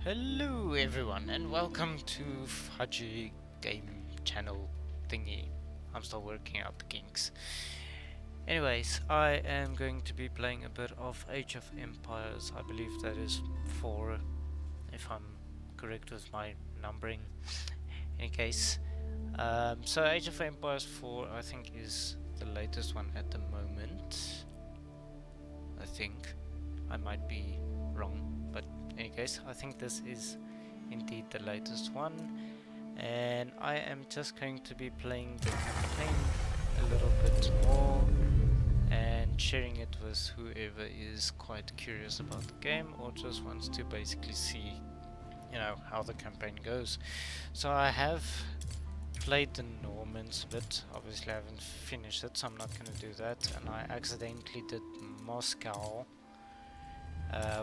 Hello everyone and welcome to Fudgy Game Channel thingy. I'm still working out the kinks. Anyways, I am going to be playing a bit of Age of Empires. I believe that is 4, if I'm correct with my numbering. In any case, so Age of Empires 4 I think is the latest one at the moment. I think. I might be wrong, but in any case, I think this is indeed the latest one, and I am just going to be playing the campaign a little bit more and sharing it with whoever is quite curious about the game or just wants to basically see, how the campaign goes. So I have played the Normans a bit. Obviously I haven't finished it, so I'm not going to do that, and I accidentally did Moscow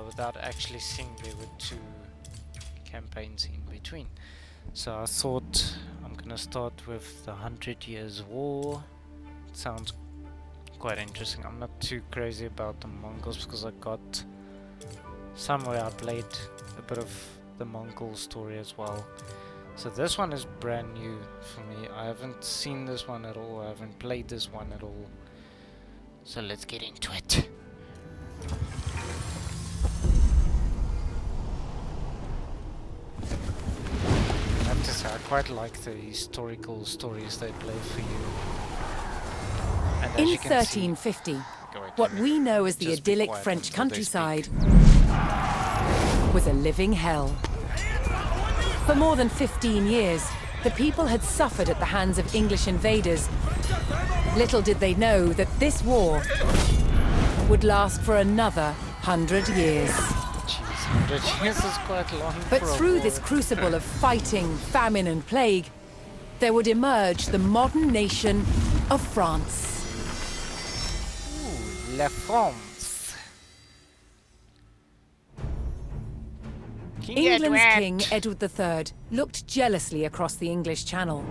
without actually seeing there were 2 campaigns in between. So I thought I'm gonna start with the 100 Years War. It sounds quite interesting. I'm not too crazy about the Mongols because I got somewhere I played a bit of the Mongol story as well. So this one is brand new for me. I haven't seen this one at all. I haven't played this one at all. So let's get into it. I quite like the historical stories they play for you. And in 1350, what we know as the idyllic French countryside was a living hell. For more than 15 years, the people had suffered at the hands of English invaders. Little did they know that this war would last for another 100 years. 100 years is quite long. But through this crucible of fighting, famine and plague, there would emerge the modern nation of France. Ooh, La France. England's King Edward III looked jealously across the English Channel.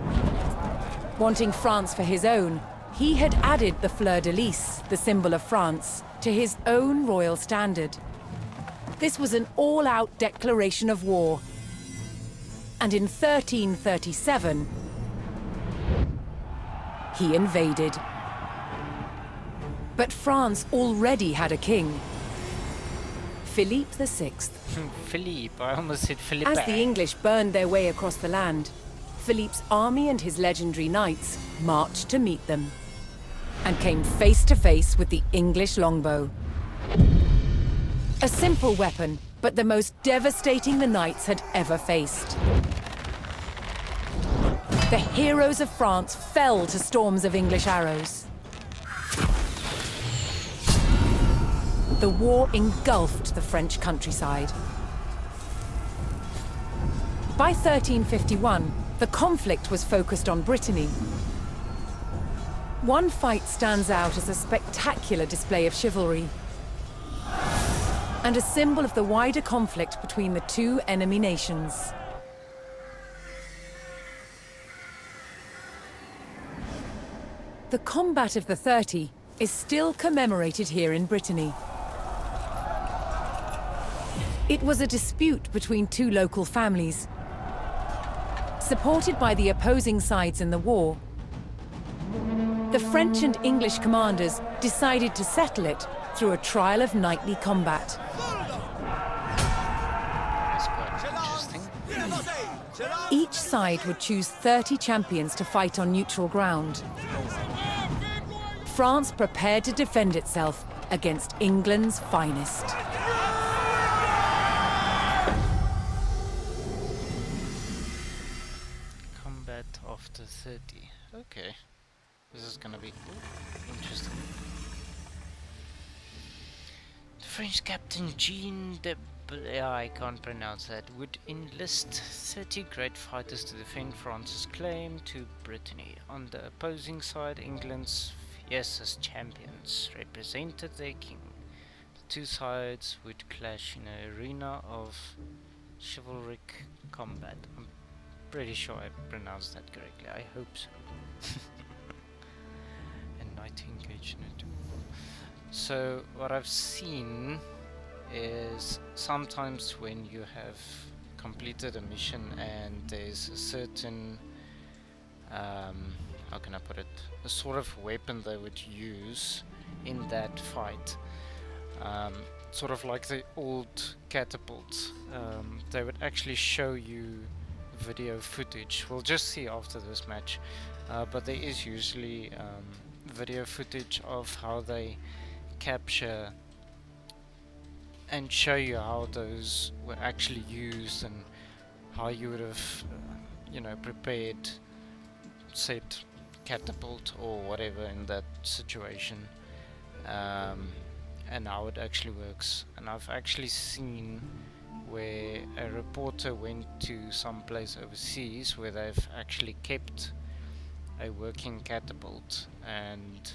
Wanting France for his own, he had added the fleur-de-lis, the symbol of France, to his own royal standard. This was an all-out declaration of war. And in 1337, he invaded. But France already had a king, Philippe VI. Philippe, I almost said Philippe. As the English burned their way across the land, Philippe's army and his legendary knights marched to meet them and came face to face with the English longbow. A simple weapon, but the most devastating the knights had ever faced. The heroes of France fell to storms of English arrows. The war engulfed the French countryside. By 1351, the conflict was focused on Brittany. One fight stands out as a spectacular display of chivalry, and a symbol of the wider conflict between the 2 enemy nations. The Combat of the 30 is still commemorated here in Brittany. It was a dispute between 2 local families. Supported by the opposing sides in the war, the French and English commanders decided to settle it through a trial of knightly combat. Each side would choose 30 champions to fight on neutral ground. France prepared to defend itself against England's finest. Combat of the 30. Okay. This is gonna be interesting. The French captain Jean de I can't pronounce that, would enlist 30 great fighters to defend France's claim to Brittany. On the opposing side, England's fiercest champions represented their king. The 2 sides would clash in an arena of chivalric combat. I'm pretty sure I pronounced that correctly. I hope so. And knight engaged in a duel. So what I've seen is sometimes when you have completed a mission and there's a certain, how can I put it, a sort of weapon they would use in that fight. Sort of like the old catapults. They would actually show you video footage. We'll just see after this match, but there is usually video footage of how they capture and show you how those were actually used and how you would have you know, prepared said catapult or whatever in that situation, and how it actually works. And I've actually seen where a reporter went to some place overseas where they've actually kept a working catapult, and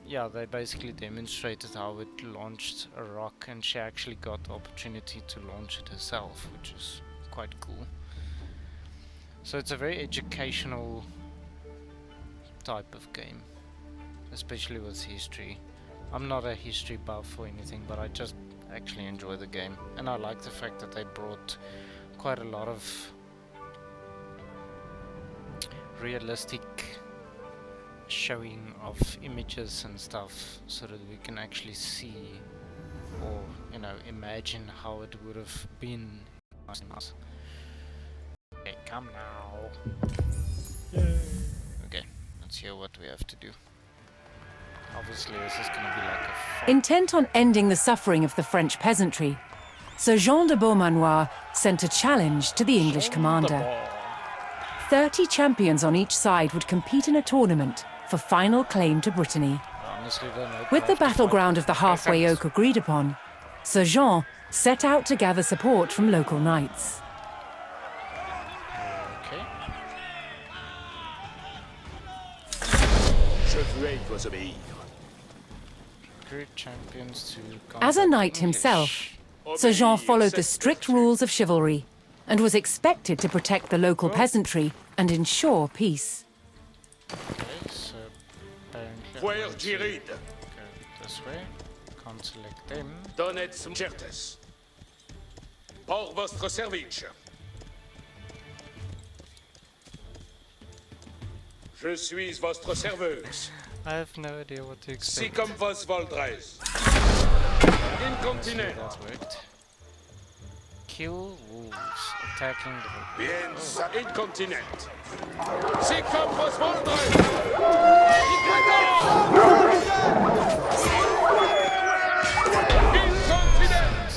yeah, they basically demonstrated how it launched a rock, and she actually got the opportunity to launch it herself, which is quite cool. So it's a very educational type of game, especially with history. I'm not a history buff or anything, but I just actually enjoy the game, and I like the fact that they brought quite a lot of realistic showing of images and stuff, so that we can actually see or, you know, imagine how it would have been. Okay, come now. Yay. Okay, let's hear what we have to do. Obviously this is going to be like a fight. Intent on ending the suffering of the French peasantry, Sir Jean de Beaumanoir sent a challenge to the English commander. 30 champions on each side would compete in a tournament for final claim to Brittany. With the battleground of the halfway oak agreed upon, Sir Jean set out to gather support from local knights. Okay. Champions to As a knight English. himself, Sir Jean followed the strict rules of chivalry and was expected to protect the local peasantry and ensure peace. Okay, so apparently go this way. Can't select them. Donnez certes. Pour votre service. Je suis votre serveuse. I have no idea what to Si expect. comme vos voldrez. Incontinent. That worked. Kill wolves, attacking the Bien, ça incontinent. Si comme vos voldrez. Incontinent.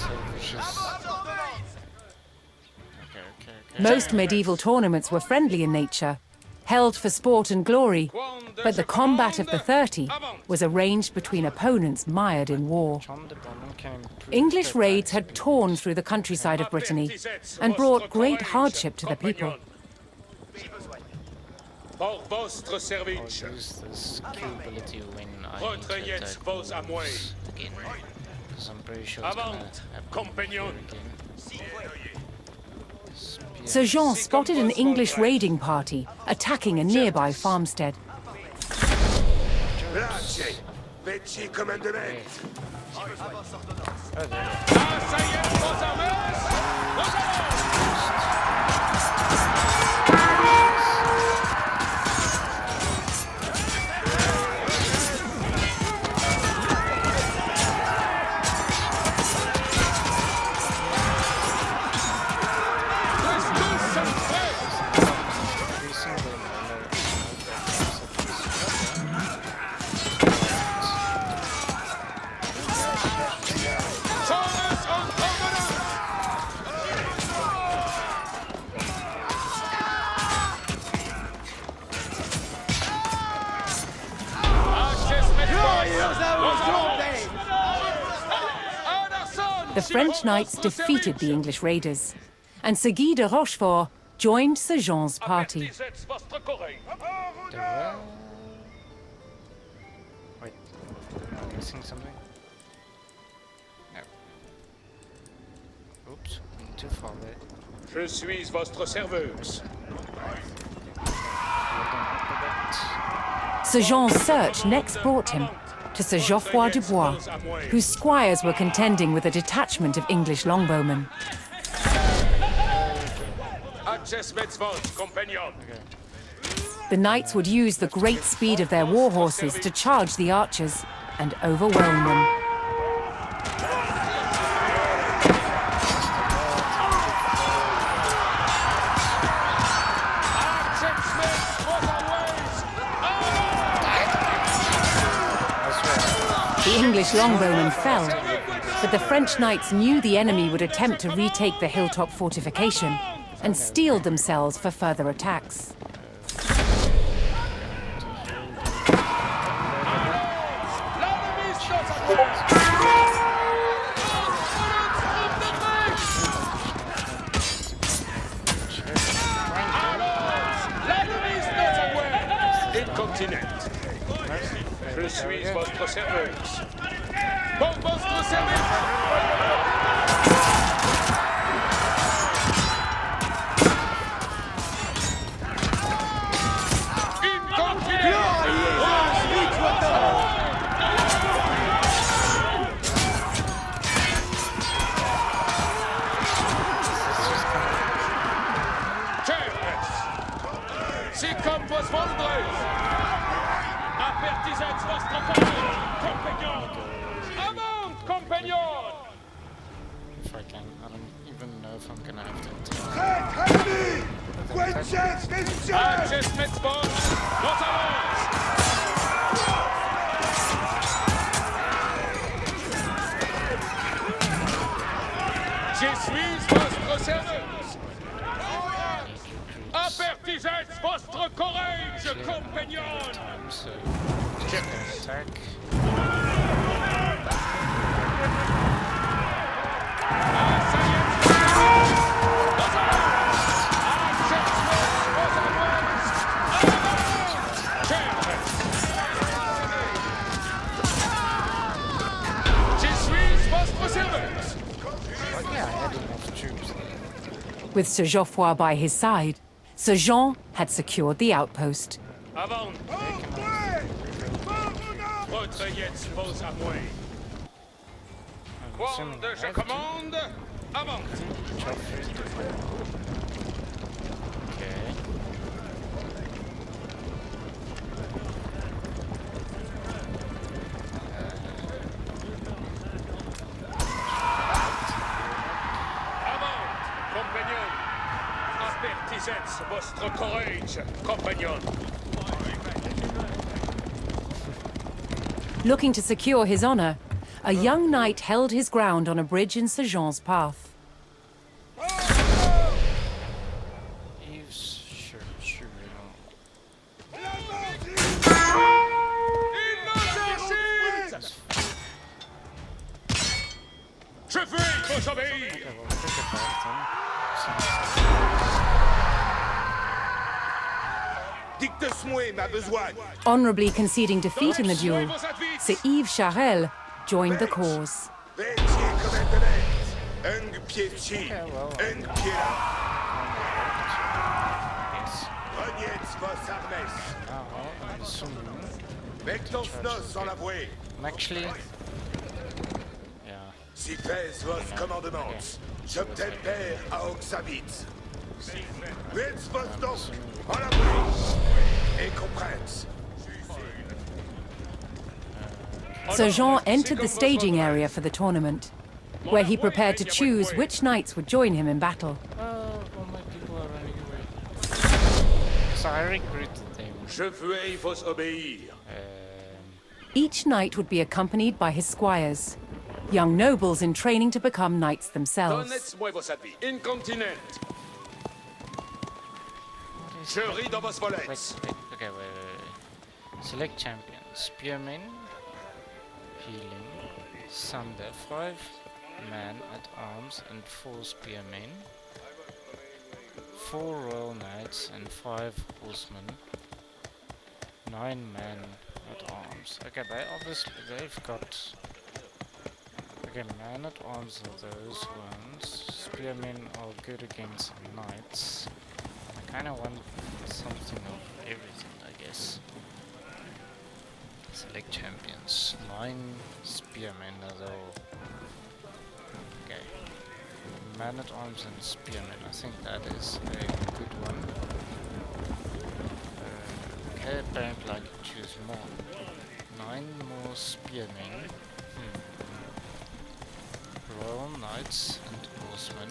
Okay. Most medieval tournaments were friendly in nature, held for sport and glory, but the combat of the 30 was arranged between opponents mired in war. English raids had torn through the countryside of Brittany and brought great hardship to the people. Pour votre I'll service. use this skill ability when I Retrayez enter vos à moi. again, because I'm pretty sure it's gonna Avant, happen compagnon. here again. Sir Jean spotted an English raiding party attacking a nearby farmstead. Petit comme un de mer. Oh, there. Ah, ça y est, vos armées. The French knights defeated the English raiders, and Sir Guy de Rochefort joined Sir Jean's party. There were... Wait, am I missing something? No. Oops, I'm too far there. Je suis votre serveuse. Sir Jean's search next brought him to Sir Geoffroy Dubois, whose squires were contending with a detachment of English longbowmen. The knights would use the great speed of their war horses to charge the archers and overwhelm them. The English longbowmen fell, but the French knights knew the enemy would attempt to retake the hilltop fortification and steeled themselves for further attacks. Je suis votre serveuse. Pour votre service. If I can, I don't even know if I'm gonna have to Je suis votre serveuse. Avertissez votre courage, compagnon. So, just attack. With Sir Geoffroy by his side, Sir Jean had secured the outpost. Je commande, avant. Okay. Votre courage, compagnon. Looking to secure his honor, a young knight held his ground on a bridge in Sir Jean's path. Je veux vous obéir. Honorably conceding defeat in the duel, Sir Yves Charel joined the cause. Actually, yeah. Si pèse votre commandement, j'obtiendrai à Oxabit. Vite vos donc, en la et comprenne. Sir Jean entered the staging area for the tournament, where he prepared to choose which knights would join him in battle. All my people are running away. So I recruited them. Je veux vous obéir. Each knight would be accompanied by his squires, young nobles in training to become knights themselves. Donnez-moi vos habits. Incontinent. Je ris dans vos volets. Okay, wait. Select champions. Spearmen, healing, Sunder, 5 men at arms and 4 spearmen, 4 royal knights and 5 horsemen, 9 men at arms. Okay, they've got. Okay, men at arms are those ones. Spearmen are good against knights. I kinda want something of everything, I guess. Select champions. 9 spearmen though. Okay. Man-at-arms and spearmen. I think that is a good one. Okay, apparently I can choose more. 9 more spearmen. Royal Knights and Horsemen.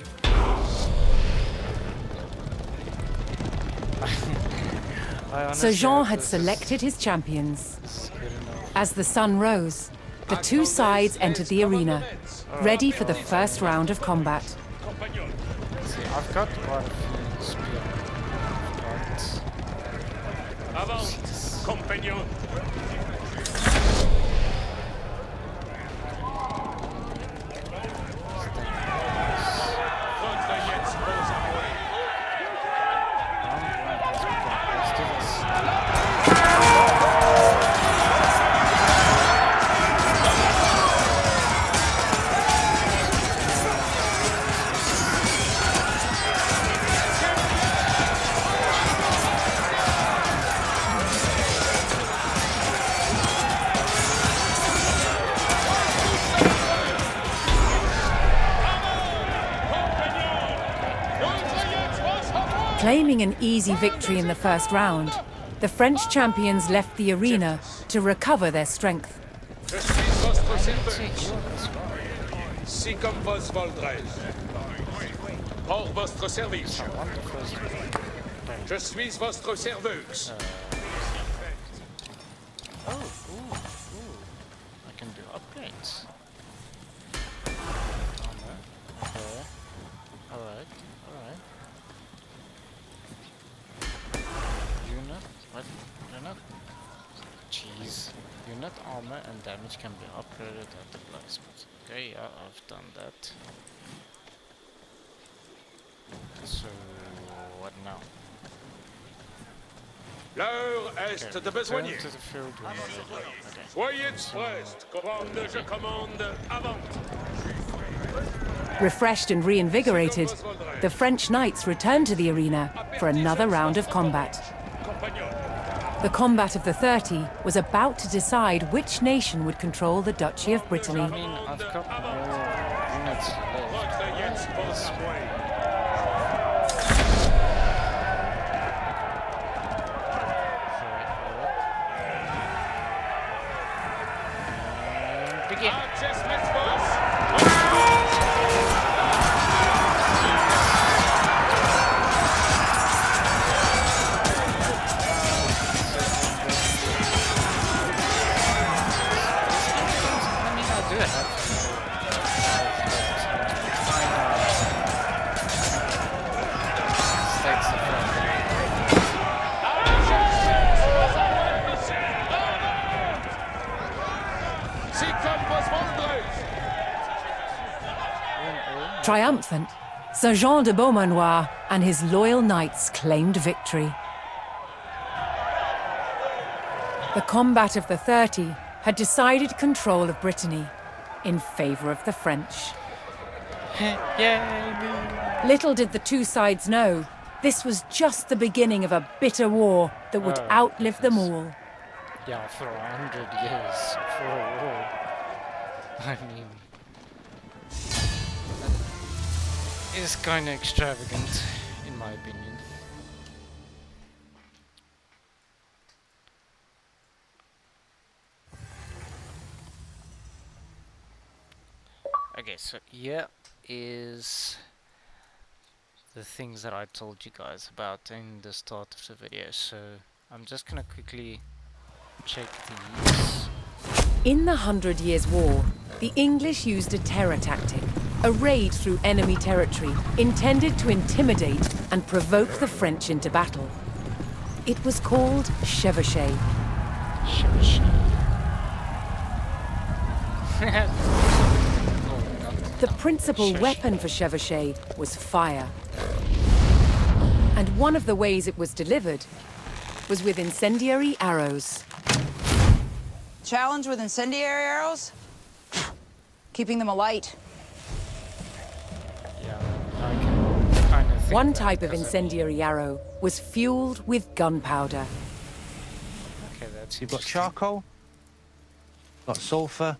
So Jean had selected his champions. As the sun rose, the two sides entered the arena, ready for the first round of combat. See, I've got quite a few spearmen. Avance, compagnon. Claiming an easy victory in the first round, the French champions left the arena to recover their strength. Je suis votre serveuse. Si comme vos voldrez. Hors votre service. Je suis votre serveuse. I can do upgrades. Okay. Alright. Unit? What? Unit? Jeez. Unit armor and damage can be upgraded at the placement. Okay, yeah, I've done that. So, what now? L'heure est de besoigner. Turn to the field when you're ready. Okay. Soyez prêts. Commande, je commande. Avant. Refreshed and reinvigorated, the French knights returned to the arena for another round of combat. The combat of the 30 was about to decide which nation would control the Duchy of Brittany. I mean, I've got more units left. Begin. Triumphant, Sir Jean de Beaumanoir and his loyal knights claimed victory. The combat of the 30 had decided control of Brittany in favour of the French. Little did the two sides know, this was just the beginning of a bitter war that would outlive them all. Yeah, for 100 years, for a war. I mean, that is kind of extravagant, in my opinion. Okay, so here is the things that I told you guys about in the start of the video. So I'm just gonna quickly check these. In the 100 Years' War, the English used a terror tactic, a raid through enemy territory intended to intimidate and provoke the French into battle. It was called chevauchée. The principal weapon for chevauchée was fire. And one of the ways it was delivered was with incendiary arrows. Challenge with incendiary arrows? Keeping them alight. Yeah, I can kind of think One that type of because incendiary arrow was fueled with gunpowder. Okay, that's You've got charcoal, got sulfur,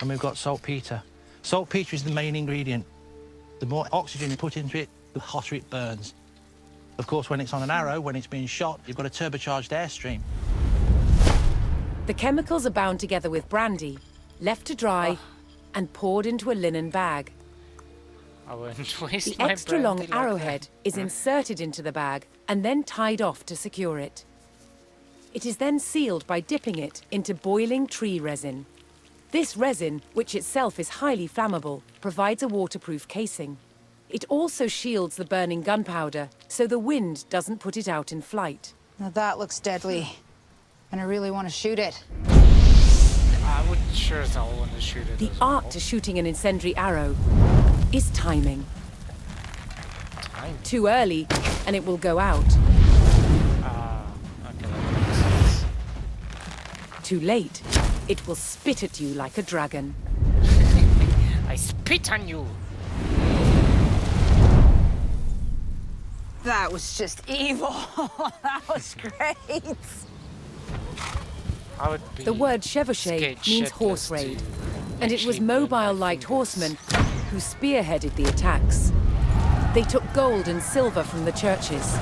and we've got saltpeter. Saltpeter is the main ingredient. The more oxygen you put into it, the hotter it burns. Of course, when it's on an arrow, when it's being shot, you've got a turbocharged airstream. The chemicals are bound together with brandy, left to dry, and poured into a linen bag. I won't waste The my extra long brandy like arrowhead that. is inserted into the bag and then tied off to secure it. It is then sealed by dipping it into boiling tree resin. This resin, which itself is highly flammable, provides a waterproof casing. It also shields the burning gunpowder, so the wind doesn't put it out in flight. Now that looks deadly. And I really want to shoot it. I would sure as hell want to shoot it The as art well. to shooting an incendiary arrow is timing. Time. Too early, and it will go out. Okay, that makes sense. Too late, it will spit at you like a dragon. I spit on you! That was just evil. That was great. I would be The word chevauchée scared means shitless horse to raid, and it was actually burn my mobile light fingers. horsemen who spearheaded the attacks. They took gold and silver from the churches,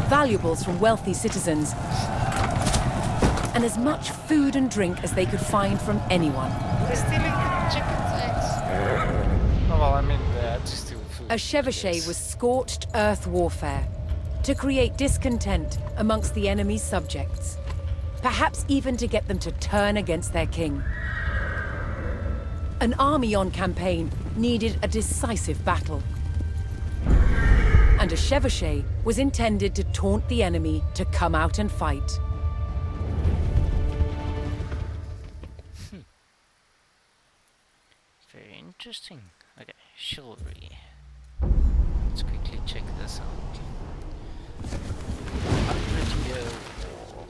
valuables from wealthy citizens, and as much food and drink as they could find from anyone. They're stealing the chicken's eggs. Oh, well, I mean, they had to steal food. A chevauchée was scorched earth warfare to create discontent amongst the enemy's subjects, perhaps even to get them to turn against their king. An army on campaign needed a decisive battle. And a chevauchée was intended to taunt the enemy to come out and fight. Very interesting. Okay, chivalry. Let's quickly check this out. 100-year war.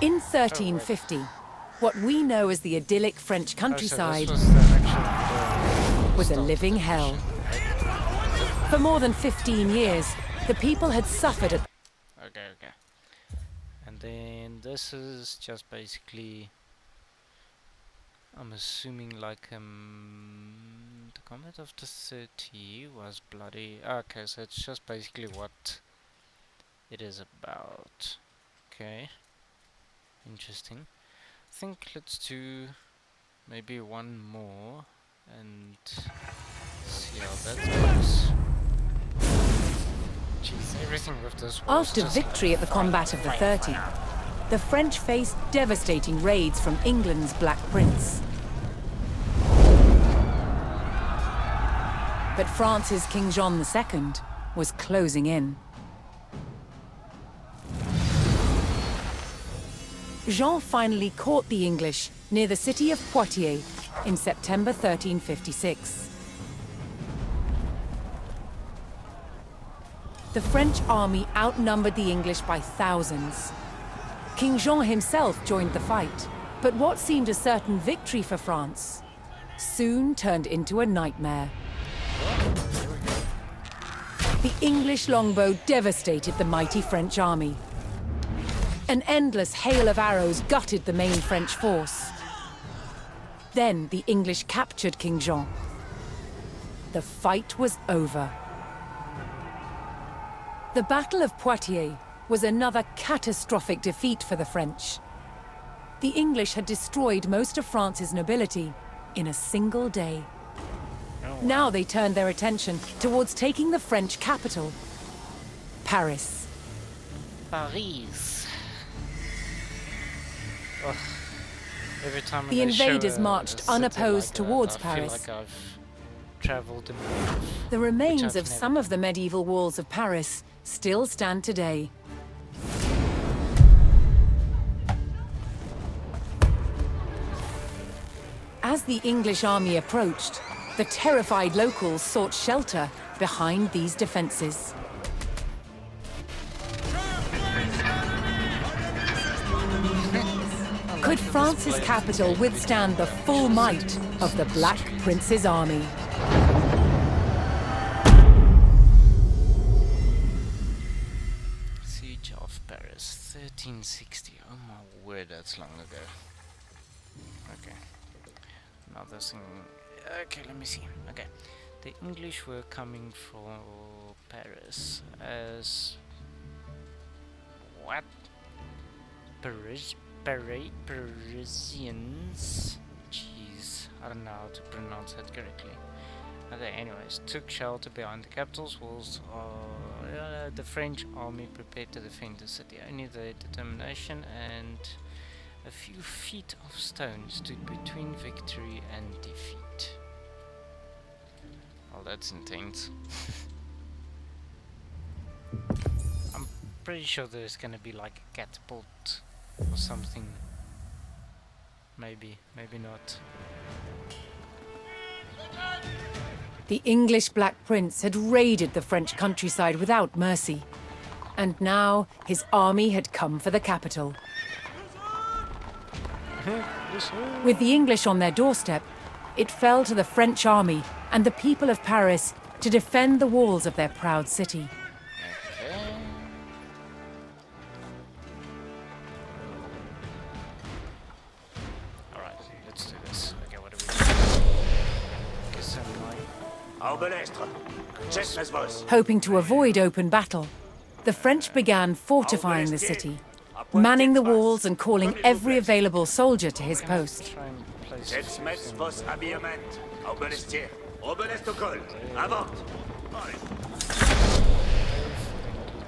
In 1350, what we know as the idyllic French countryside Oh, so this was the actual was a start living of the hell. mission, For more than 15 years, the people had suffered at right? Okay. And then this is just basically, I'm assuming like the combat of the 30 was bloody. Okay, so it's just basically what it is about. Okay. Interesting. I think let's do maybe one more and see how that goes. Jeez, everything with this war is After just victory like at the combat of the fire, 30, fire. the French faced devastating raids from England's Black Prince. But France's King John II was closing in. Jean finally caught the English near the city of Poitiers in September 1356. The French army outnumbered the English by thousands. King Jean himself joined the fight, but what seemed a certain victory for France soon turned into a nightmare. The English longbow devastated the mighty French army. An endless hail of arrows gutted the main French force. Then the English captured King Jean. The fight was over. The Battle of Poitiers was another catastrophic defeat for the French. The English had destroyed most of France's nobility in a single day. Now they turned their attention towards taking the French capital, Paris. Paris. Ugh. Every time The they show invaders a marched city unopposed like towards that, I Paris. feel like I've traveled in my life. The remains I've of never some of the medieval walls of Paris still stand today. As the English army approached, the terrified locals sought shelter behind these defenses. Could France's capital withstand the full might of the Black Prince's army? Siege of Paris, 1360. Oh my word, that's long ago. Okay. Now this thing. Okay, let me see. Okay, the English were coming from Paris as what? Parisians. Jeez, I don't know how to pronounce that correctly. Okay, anyways, took shelter behind the capital's walls. The French army prepared to defend the city. Only their determination and a few feet of stone stood between victory and defeat. Well, that's intense. I'm pretty sure there's gonna be like a catapult or something. Maybe not. The English Black Prince had raided the French countryside without mercy. And now his army had come for the capital. With the English on their doorstep, it fell to the French army and the people of Paris to defend the walls of their proud city. Okay. Alright, let's do this. Okay, what do we do? Guess I'm like... Hoping to avoid open battle, the French began fortifying the city, manning the walls and calling every available soldier to his post. Try and place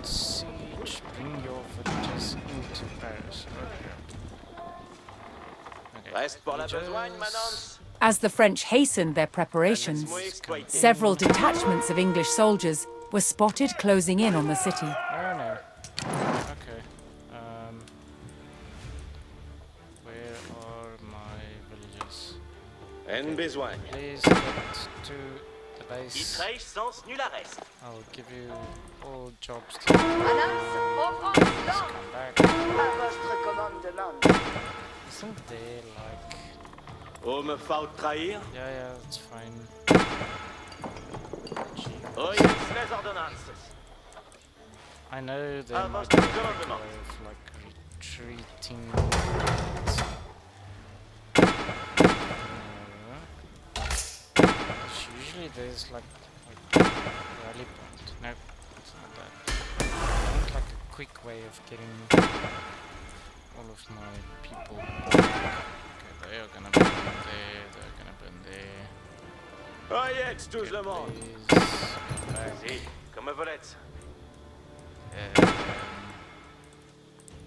siege, bring your villages into Paris. Okay. As the French hastened their preparations, several detachments of English soldiers were spotted closing in on the city. Oh no. Okay. Where are my villages? Please get to the base. I'll give you all jobs to come back. Isn't there like... Yeah, that's fine. I know there might be a quick way of like retreating. Usually there's like rally point. No, it's not that. I want like a quick way of getting all of my people back. Okay, they are gonna burn there, they're gonna burn there.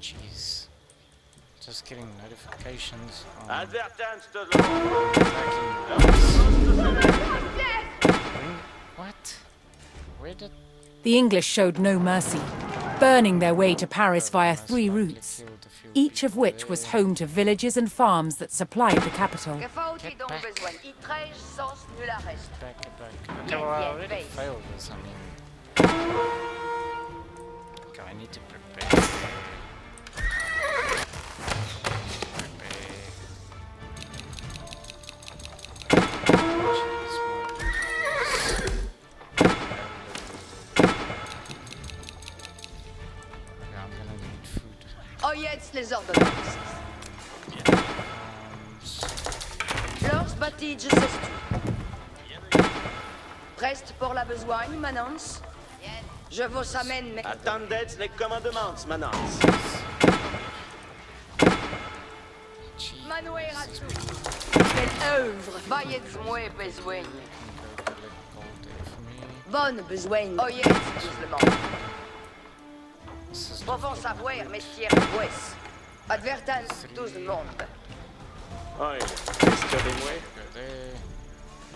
Jeez. Just getting notifications on what? Where did... The English showed no mercy, burning their way to Paris via 3 routes, each of which was home to villages and farms that supplied the capital. Get back. Okay, well, I already failed this, I mean... Okay, I need to prepare. Les ordonnances. Lors bâtie, je sais tout. Preste pour la besogne, Manance? Je vous amène mes... Attendez les commandements, Manance. Manouer à tout. Quelle œuvre! Vaillez-moi besogne. Bonne besogne. Oh yes, tout le monde. Profond savoir, messieurs de West. Advertance, tout le monde.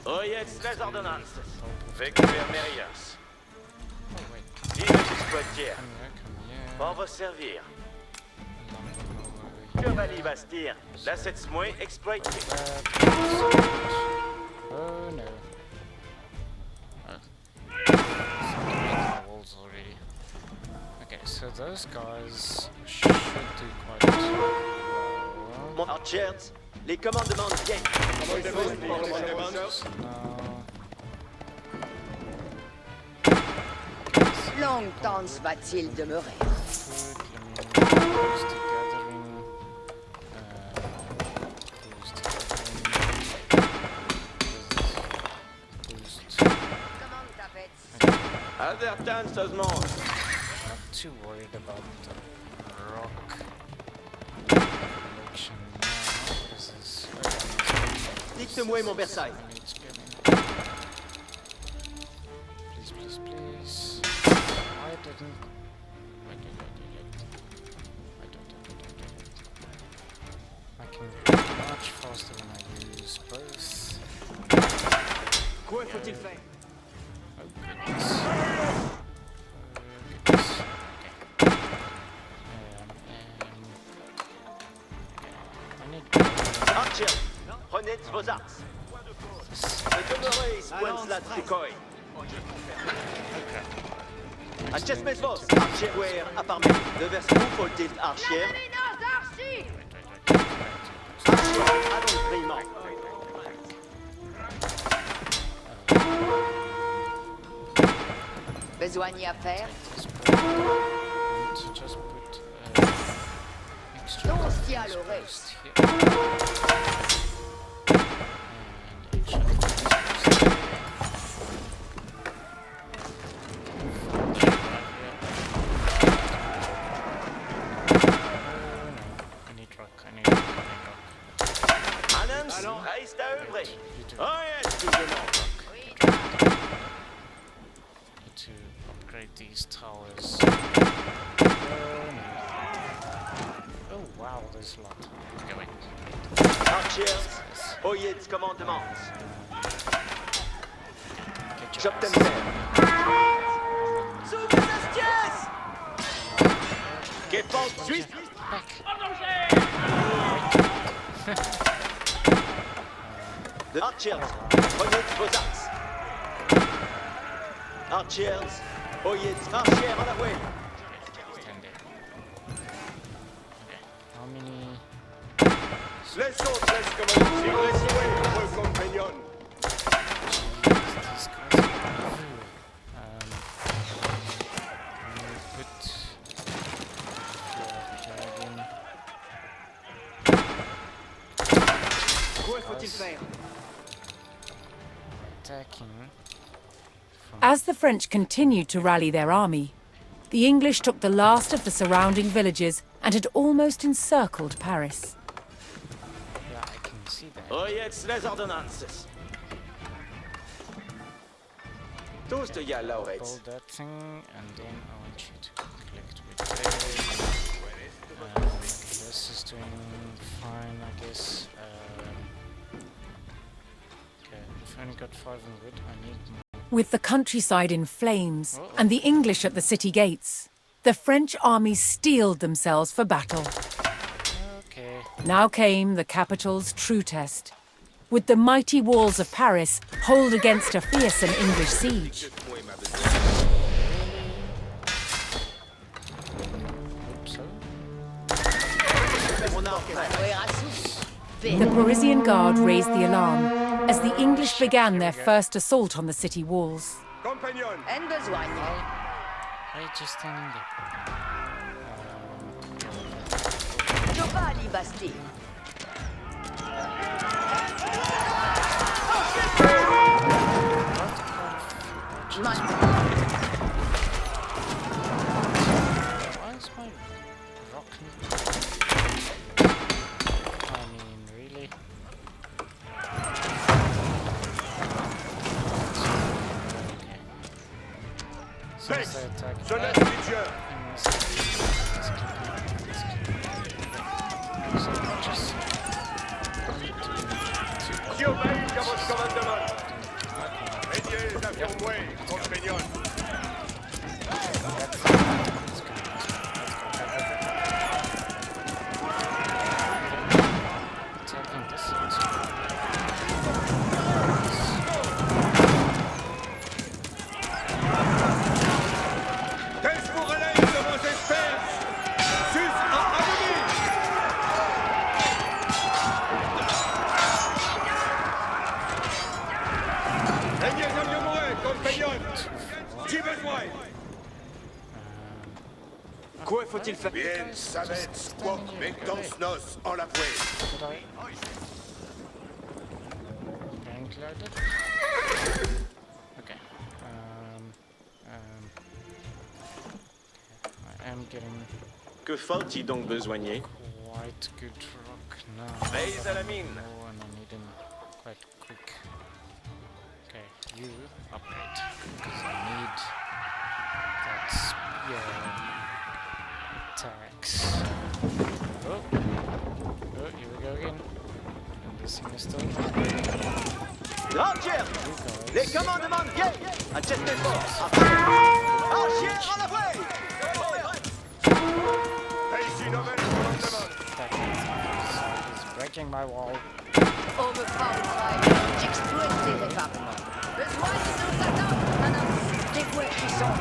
Les ordonnances. Victor Merias. Dis les exploitiers. On va servir. Que va-t-il bastir? Là, c'est moins exploité. Oh no. Walls already. Okay, so those guys should do quite well. Mon Archers, les commandements viennent. Longtemps va-t-il demeurer? Advertanceusement. Not too worried about the rock collection now. What is this? Dites-moi mon Versailles. Please, please, please. Why didn't... Wait. I can go much faster when I use both. Quoi faut-il faire? Oh goodness. Goodness. Okay. I need... Archer, prenez vos arcs. Ne demeurez Squenslat Tukoi. Achesmes vos, Archer Guer, apparemment. De vers où faut-il Archer? Archer, allons primo. Besoin à faire? To just put extra Non, si à post l'oreille. here. And extra post there. I need rock. Adams, reste à œuvrer. Oh yes, tout le monde. Need to upgrade these towers. Oh wow, there's a lot. Going. Archers, oyez commandement. Get your Chop them ass. there. Sous vos astuces! Que pense Suisse? Back. De Archers, prenez vos axes. Archers, oyez, Archer en la voie. Stand there. Okay. How many? Les autres laissent comme un petit reçoué, vos compagnons. These guys are everywhere. Put plug in. Quoi faut-il faire? Attacking. As the French continued to rally their army, the English took the last of the surrounding villages and had almost encircled Paris. Yeah, I can see that. Oyez les ordonnances. Tous de ya laureats. Hold that thing, and then I want you to collect with there. This is doing fine, I guess. Okay, I've only got 500. I need more. With the countryside in flames and the English at the city gates, the French army steeled themselves for battle. Okay. Now came the capital's true test. Would the mighty walls of Paris hold against a fearsome English siege? Hope so. The Parisian guard raised the alarm as the English began their first assault on the city walls. Compagnon, En besoin. I just standing there. Giovanni Basti. Why is my rock? I mean, really? Okay. So Bex, they attack. jeunesse Legion. So just Giovanni à votre commandement. Ayez les affaires moins, compagnon. attacking this side. Qu'est-ce vous relaye de vos espèces? Sus à ennemi! Ayez un mourir, compagnon. J'ai besoin. Quoi faut-il faire? Bien, Samet, Squawk, Mectons, Nos, en la voie. Did I? Bank loaded? Okay. getting Que faut-il donc besoigner? quite good rock now. Veille à la mine. Oh, and I need him quite quick. Okay, you upgrade because I need that spear attacks. Oh, here we go again. And this thing is still Archers! Les commandements viennent! Adjustez force! Archers en la voie! Réussi nouvelle commandement. He's breaking my wall. Overpowered. J'exploite tes réparements. Besoin de nos attaques. Maintenant, découvre qui sont.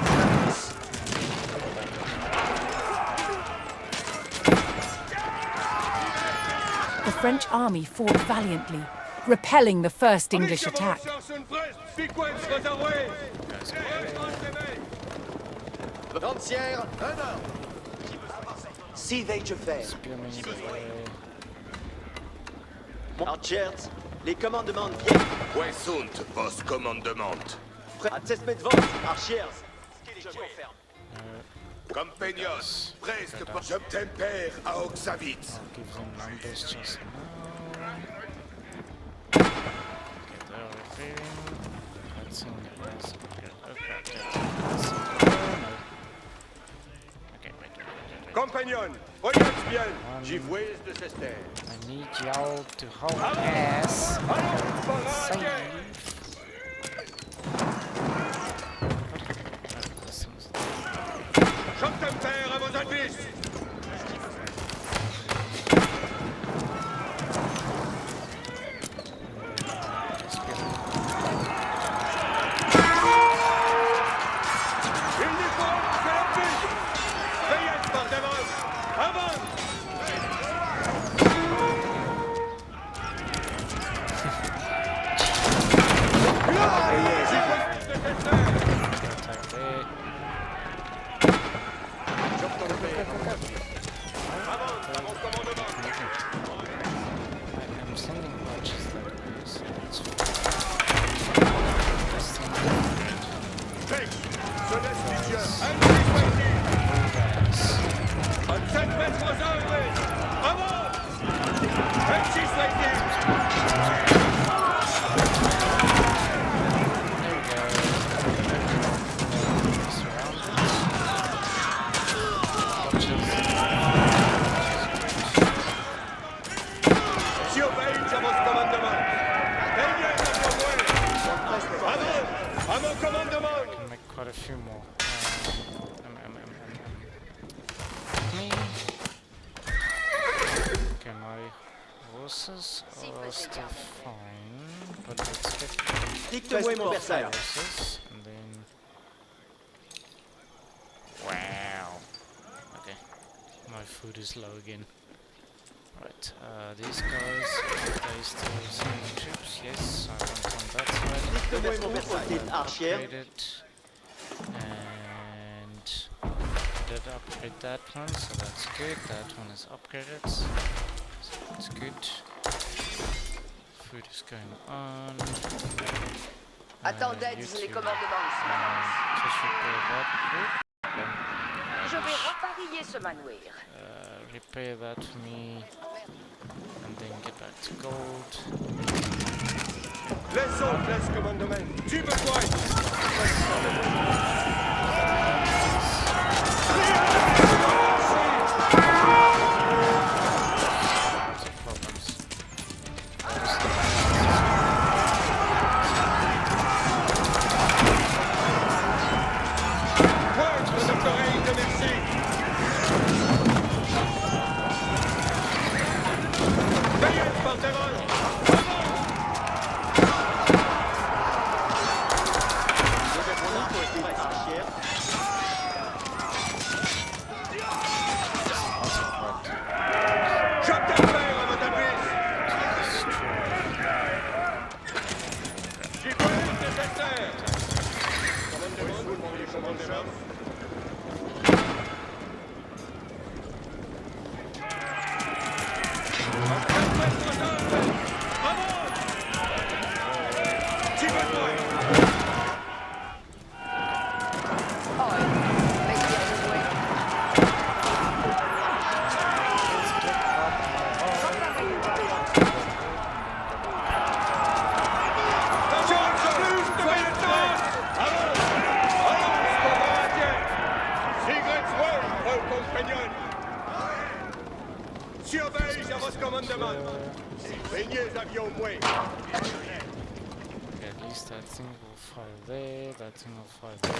The French army fought valiantly, repelling the first English attack. Lancière, un ordre! Si vais-je faire? Archers, les commandements viennent! Où sont vos commandements? Adjustez vos Archers! Je confirme. Compagnos, preste pour... J'obtempère à Oxavitz. Give them numbers just now. Okay, they're repairing. Let's see yes. Okay, wait. Compagnon, voyage bien. J'y vois de Cester. I need y'all to hold ass. Save. J'obtempère à vos services. Il n'y faut que la pute. Veillez par devant. Avant. I'm sending watches that way, so it's can make quite a few more. Me. Okay, my horses are still fine, but let's get Dicte-moi mon bersaire. horses and then. Wow. Okay, my food is low again. Right, these guys, they still sending troops? Yes, I want on that side. Dicte-moi mon bersaire. Archers, Upgraded. And did upgrade that one, so that's good. That one is upgraded, so that's good. Food is going on. Attendez, you les two, commandements. just repair that. Je vais reparier ce manoir. Repair that for me, and then get back to gold. Les autres, laisse commandement. Tu me vois. Lots of problems. Pointe de notre oreille de merci. Veillez par devant. Peignez avions moués. Okay, at least that thing will fire there, that thing will fire there.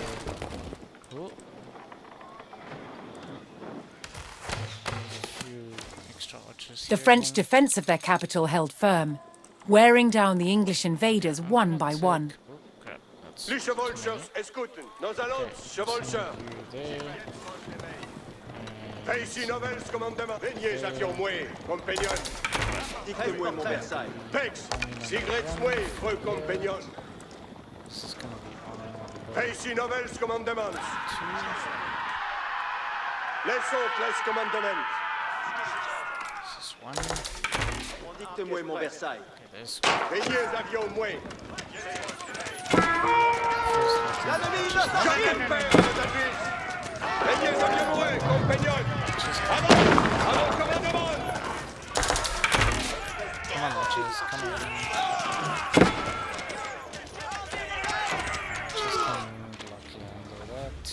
Cool. A few extra archers The here French again. defense of their capital held firm, wearing down the English invaders one by one. Oh crap, that's Les too many. chevalchers, escouten. Nos allons, chevalchers. You there. Ici Novels, commandement. Peignez avions moués, compagnon. Dictez-moi mon Versailles. Pex, Sigrets moués, feu compagnon. This is gonna be on Ici Novels, commandement. Les autres, les commandement. This is one. Dictez-moi mon Versailles. Okay, there's Peignez avions moués. L'ennemi va J'attends père à votre avis. Peignez avions moués, compagnon. Avant commandement. come on, watches, come on. Just come luckily under that.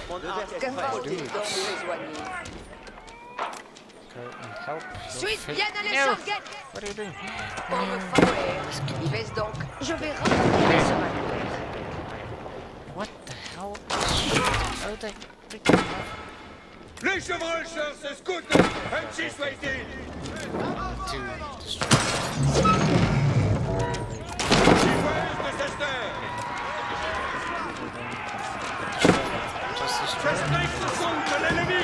Mon arc est Que prêt. faut-il donc nous éloigner? Go and help. Suis Your bien fate. allé, No! Sarguette. What are you doing? Pour me favouer. Fais donc. Je vais rencontrer ce manuel. What the hell? Oh, they freaking have Les chevalchers, escouten. Ainsi soit-il. to destroy. Cifuez de Cester. Just destroy. Respecte contre l'ennemi.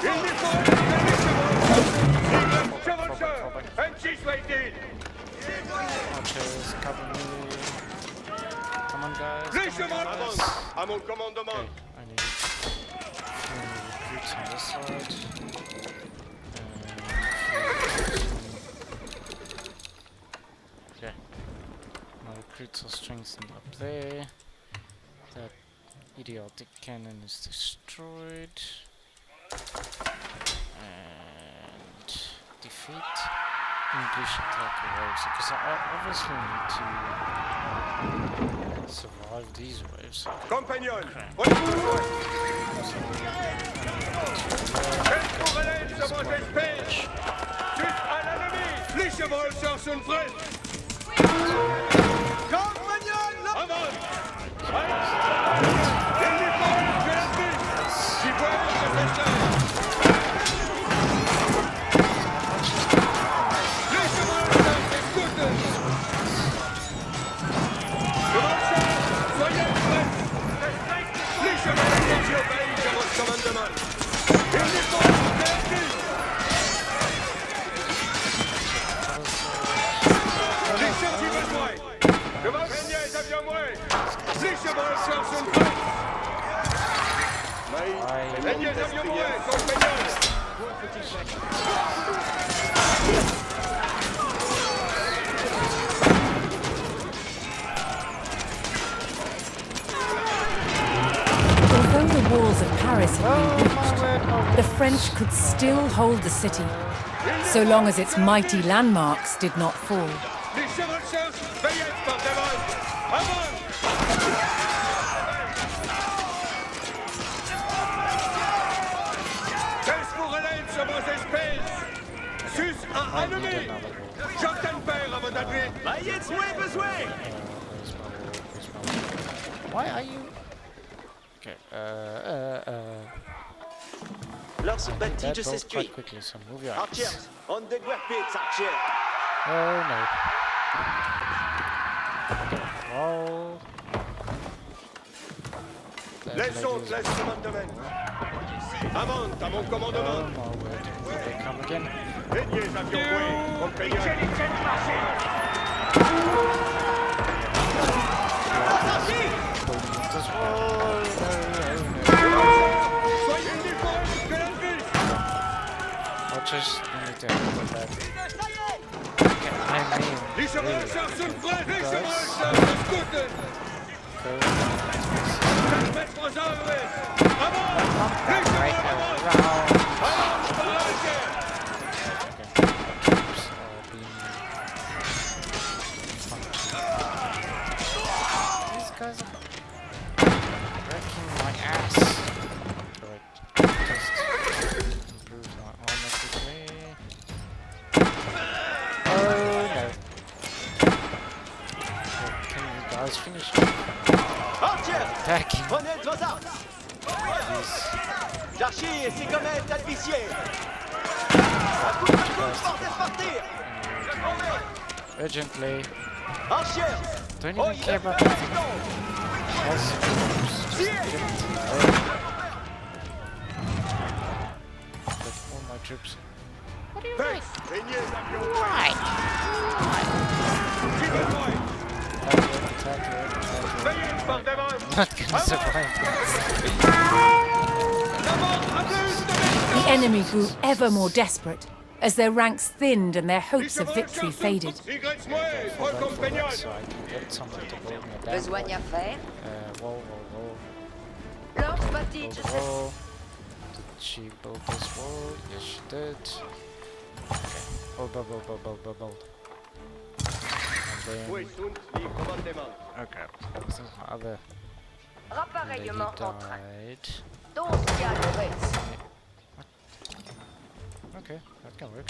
Il n'y faut que les chevalchers. Chevalchers, ainsi soit-il. Archers, cover me. Come on, guys. Les Come on, chevaux guys. à mon commandement. Okay, I need recruits on this side. Okay. My recruits are strengthened up there. That idiotic cannon is destroyed. And defeat English attack waves. Because I obviously need to survive these waves. Compagnon, retrouvez-moi. Quelle courelaine de vos espèces. Juste à l'ennemi. Les chevalchers sont prêts. Compagnon, avance. Il n'y faut que l'ennemi. Cifuez de Cester. Les chevalchers, écoutez. Chevalchers, soyez prêts. Les chevaliers obéissent à votre commandement. Il n'y faut que l'ennemi. Les charges besoin. Devant Peignez avions moués. Les chevalchers sont prêts. Peignez avions moués, compagnons. Although the walls of Paris had been reached, the French could still hold the city, so long as its mighty landmarks did not fall. Les chevalchers, veillez par devant. Avant. Quelle courelaine sur vos espèces. Sus à ennemi. J'entends père à votre avis. Why are you? Okay. Lors bâti That de broke s'escuit. quite quickly, so move your axe. Archers, on déguerpite, archers. Oh no. Okay. Roll. Les autres, laisse commandement. Avant, à mon Oh commandement. my word. Here they come again. Peignez avions moués, compagnons. This wall. Soyez uniformes, que l'ennemi. I'll just need to handle that. Okay, I mean, Les really, chevalchers sont prêts. Les Guys. chevalchers, écoutez. Mettre aux armes. Avant. Les right chevalchers. around. Avant, chevalchers. Troops are being funky. These guys are J'archie et c'est comme être admissier. À coup de force partir. Urgently. Archère. Don't even care about anything. Just get all my troops. What do you mean? Why? Not gonna survive. The enemy grew ever more desperate as their ranks thinned and their hopes of victory faded. So I can get someone to build me a damn Besogne à faire. wall. Lors Okay, bâti, build je a sais. wall. Did she build this wall? Yes, she did. Okay. Build. And Oui, then, sunt die commandement. okay. So my other lady Rappareillement en train. died. Doncia le reste. Okay, that can work.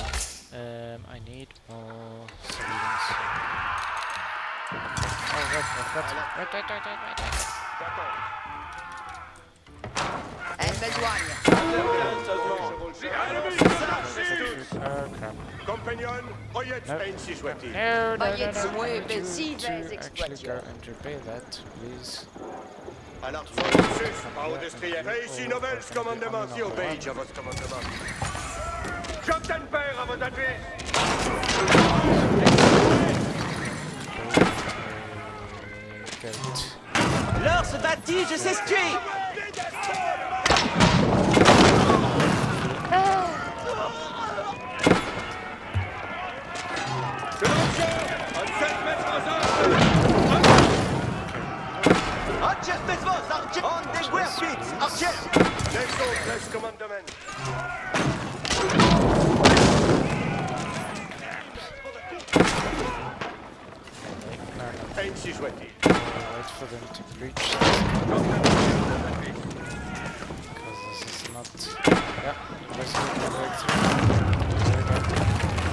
I need more civilians. Oh, wait. Un besogne. Crap. Compagnon, oiet No. Spain si souhaite. No. Voyez-vous, I moi, need you si to vais actually exploitation. go and repair that, please. Alors, sus, au destrier. Fais ici nouvelles commandement si obéis à votre commandement. J'obtiens père à votre advice. Goat. L'ours bâti, je s'essuie. Archer Pesvos, Archer. On the Guerpits, Archer. Les autres commandement. Ainsi souhaite. Wait for them to breach this. Because this is not... Yeah, let's go break through. There we go.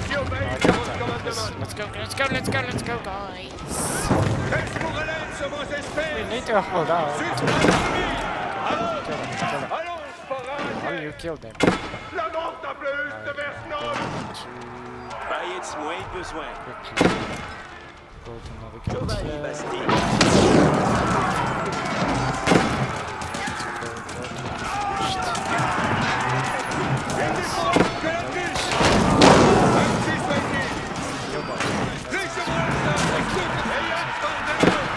Si obéis à votre commandement. Let's go, guys! Qu'est-ce que vous relève sur vos We espèces? need to hold out. Sus à l'ennemi. Allons, Kill them. allons, How forage. you kill them? La mort à plus de Versnon. Baillets moins besoin. Quickly build another Giovanni gate. Bastille. Que la triche. Ainsi souhaité. Les chevaux, écoute, ayant commandement.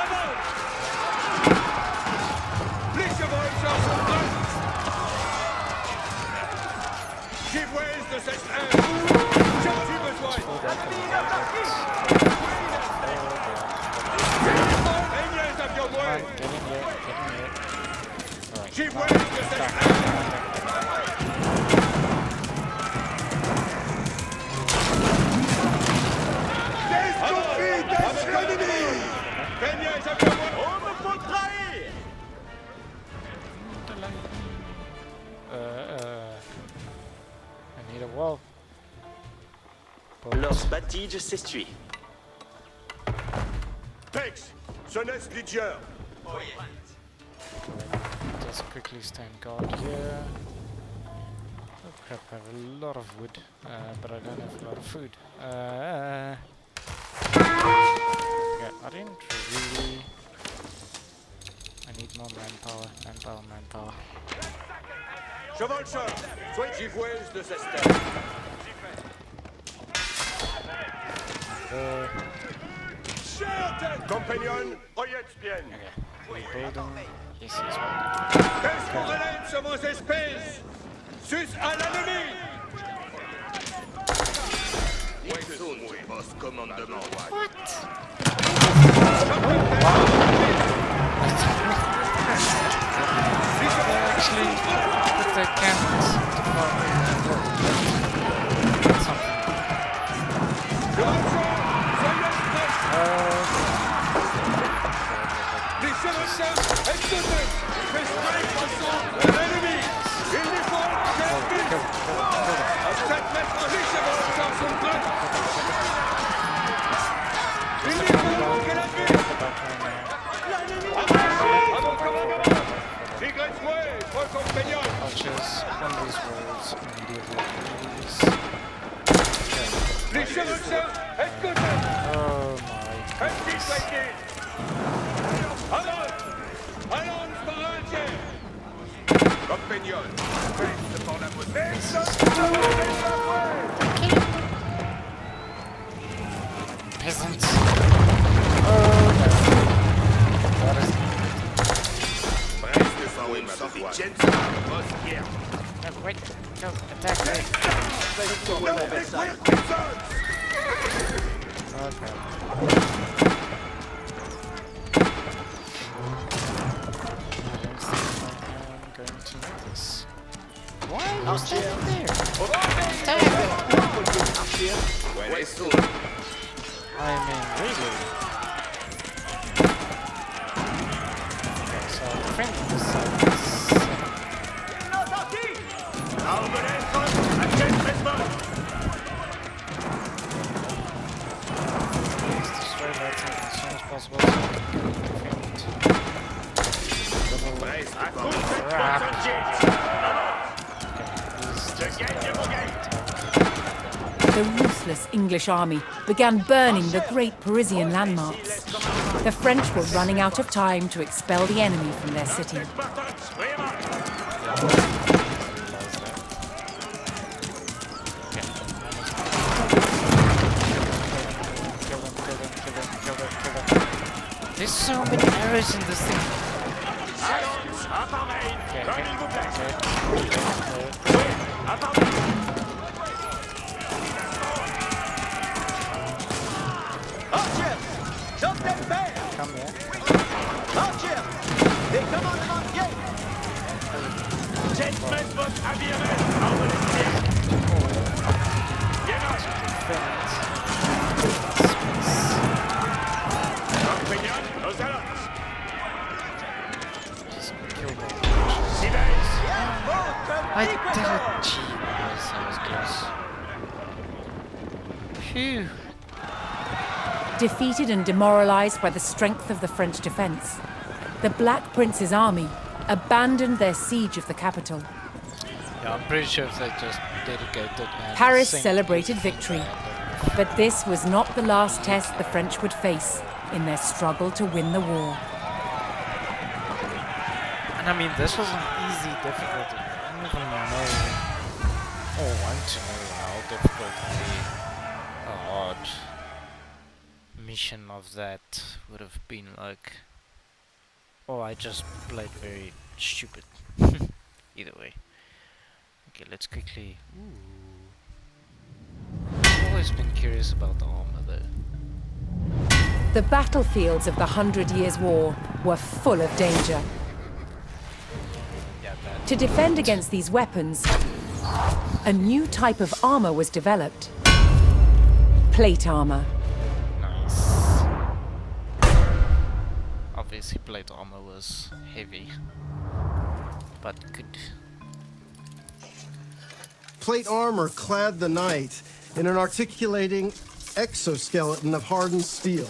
Avance. Les chevaux sont prêts. Givoise de cette ère. J'en suis besoin. Aignez avions moins. Get in here. Alright. Givoise de cette ère. On me faut trahir. I need a wall. L'ours bâti, je s'essuie. Pex, jeunesse Lidieur. Just quickly stand guard here. Oh crap, I have a lot of wood, but I don't have a lot of food. Yeah, I didn't really... I need more manpower. Chevalcheur, sois givoise de cette ère. Compagnon, oyez bien. Okay, rebuilding. Yes, yes, well. Qu'est-ce qu'on relève sur vos espèces? Sus à l'ennemi! Actually, put the cannons to far away. That's something. Les chevaliers, écoutez! Faites à l'ennemi! Il nous faut que à 7 mètres, les chevaliers sont prêts! Il nous faut que la ville! À mon commandement! compagnons! Archers on these walls immediately, please. Les chevaucheurs, écoutez! Oh my goodness. Avance! Allons par un tiers! Compagnons, reste par la Peasants. Oh no. What is no, wait, no, attack me. Okay. I'm going to need this. Why are you standing there? I mean, really? Okay, so defend this side. Let's destroy that thing as soon as possible so we can defend. Crap. The ruthless English army began burning the great Parisian landmarks. The French were running out of time to expel the enemy from their city. There's so many arrows in this thing. Archers, j'entends faire. Come here. Archers, des commandements de guerre. I did it. Jeez, that was close. Phew. Defeated and demoralized by the strength of the French defense, the Black Prince's army abandoned their siege of the capital. Yeah, I'm pretty sure if they just dedicated and Paris sank celebrated it, victory, but this was not the last test the French would face in their struggle to win the war. And I mean, this was an easy difficulty. I don't even know or want to know how difficult a hard mission of that would have been like. Or I just played very stupid. Either way. Okay, let's quickly. Ooh. I've always been curious about the armor though. The battlefields of the 100 Years' War were full of danger. Yeah, that. To defend against these weapons, a new type of armor was developed. Plate armor. Nice. Obviously, plate armor was heavy, but good. Plate armor clad the knight in an articulating exoskeleton of hardened steel.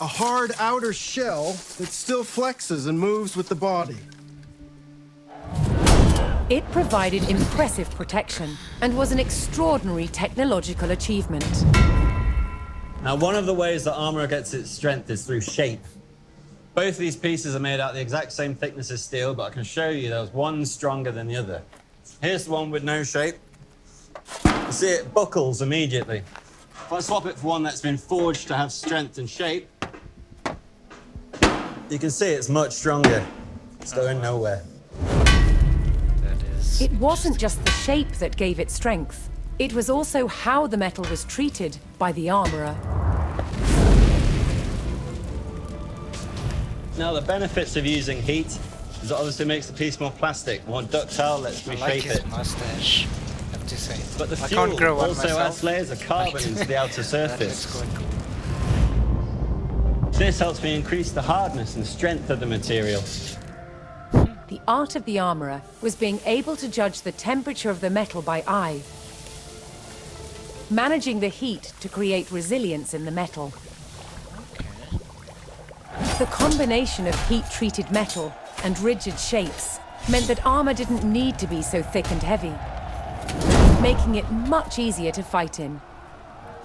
A hard outer shell that still flexes and moves with the body. It provided impressive protection and was an extraordinary technological achievement. Now, one of the ways that armor gets its strength is through shape. Both of these pieces are made out the exact same thickness as steel, but I can show you there's one stronger than the other. Here's the one with no shape. You see it buckles immediately. If I swap it for one that's been forged to have strength and shape, you can see it's much stronger. It's going nowhere. That is. It wasn't just the shape that gave it strength. It was also how the metal was treated by the armorer. Now, the benefits of using heat is it obviously makes the piece more plastic, more ductile, lets me I like shape his it. mustache, I have to say. But the I fuel can't grow one also myself. adds layers of carbon into the outer That looks surface. quite cool. This helps me increase the hardness and strength of the material. The art of the armorer was being able to judge the temperature of the metal by eye, managing the heat to create resilience in the metal. The combination of heat-treated metal and rigid shapes meant that armor didn't need to be so thick and heavy, making it much easier to fight in.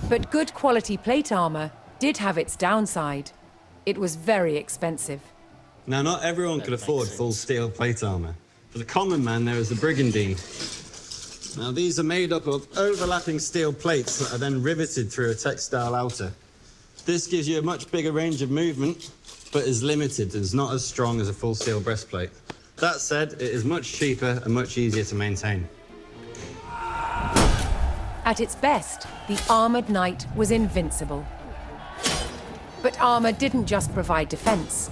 But good quality plate armor did have its downside. It was very expensive. Now, not everyone could afford full steel plate armor. For the common man, there is the brigandine. Now, these are made up of overlapping steel plates that are then riveted through a textile outer. This gives you a much bigger range of movement, but is limited and is not as strong as a full steel breastplate. That said, it is much cheaper and much easier to maintain. At its best, the armored knight was invincible. But armor didn't just provide defense.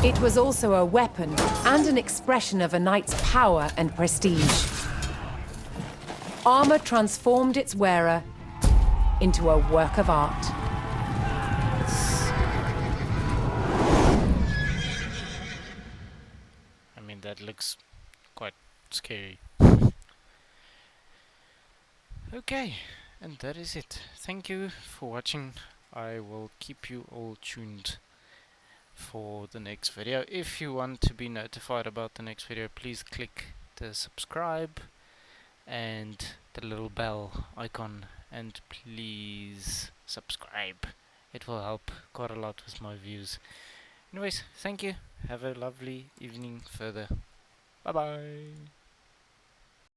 It was also a weapon and an expression of a knight's power and prestige. Armor transformed its wearer into a work of art. I mean, that looks quite scary. Okay, and that is it. Thank you for watching. I will keep you all tuned for the next video. If you want to be notified about the next video, please click the subscribe and the little bell icon, and please subscribe. It will help quite a lot with my views. Anyways, thank you. Have a lovely evening further. Bye bye.